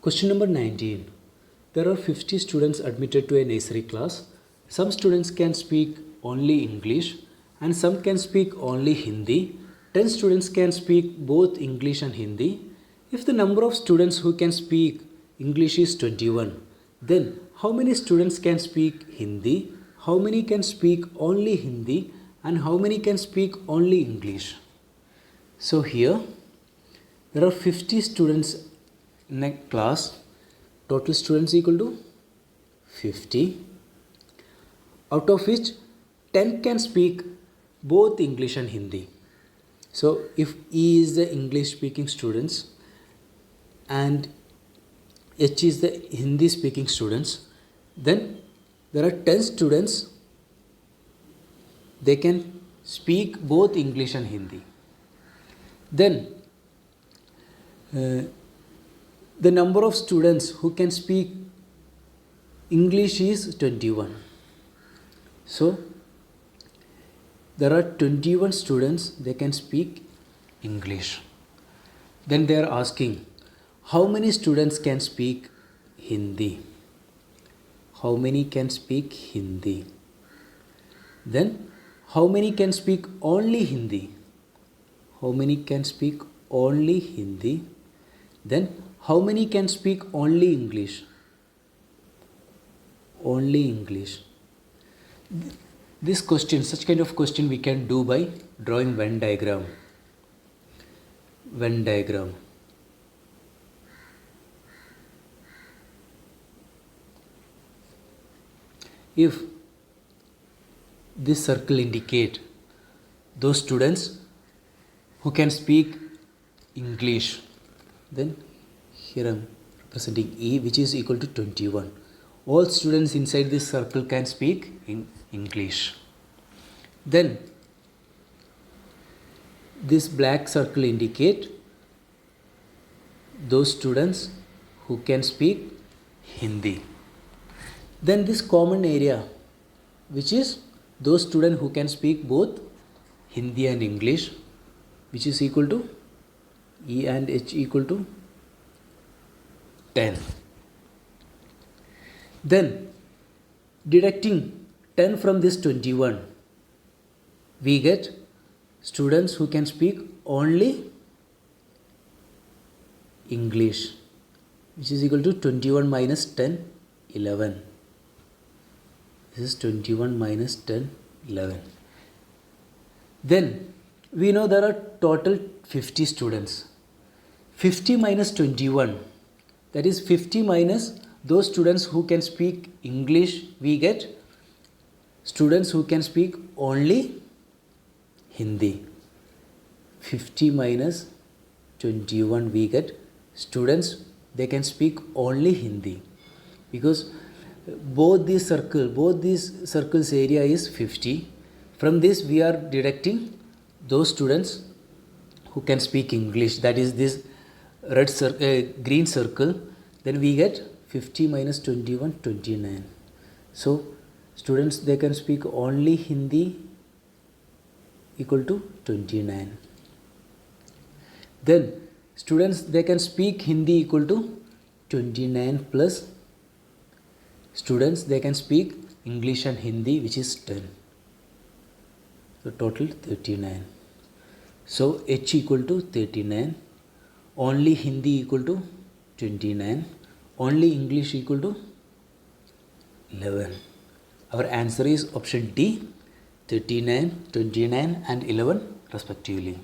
Question number 19. There are 50 students admitted to a nursery class. Some students can speak only English and some can speak only Hindi. 10 students can speak both English and Hindi. If the number of students who can speak English is 21, then how many students can speak Hindi? How many can speak only Hindi? And how many can speak only English? So here there are 50 students in a class. Total students equal to 50, out of which 10 can speak both English and Hindi. So if E is the English speaking students and H is the Hindi speaking students, then there are 10 students, they can speak both English and Hindi. Then the number of students who can speak English is 21. So there are 21 students, they can speak English. Then they are asking how many students can speak Hindi? How many can speak Hindi? Then how many can speak only Hindi? How many can speak only Hindi? Then how many can speak only English? Only English. This question, such kind of question we can do by drawing Venn diagram. Venn diagram. If this circle indicate those students who can speak English, then here I am representing E, which is equal to 21. All students inside this circle can speak in English. Then this black circle indicate those students who can speak Hindi. Then this common area, which is those students who can speak both Hindi and English, which is equal to E and H equal to 10. Then deducting 10 from this 21, we get students who can speak only English, which is equal to 21 minus 10, 11. This is 21 minus 10, 11. Then we know there are total 50 students. 50 minus 21, that is 50 minus those students who can speak English, we get students who can speak only Hindi. 50 minus 21, we get students, they can speak only Hindi, because both these circles area is 50. From this we are deducting those students who can speak English, that is this green circle. Then we get 50 minus 21, 29. So students, they can speak only Hindi equal to 29. Then students, they can speak Hindi equal to 29 plus students, they can speak English and Hindi, which is 10. So total 39. So H equal to 39, only Hindi equal to 29, only English equal to 11. Our answer is option D, 39, 29 and 11 respectively.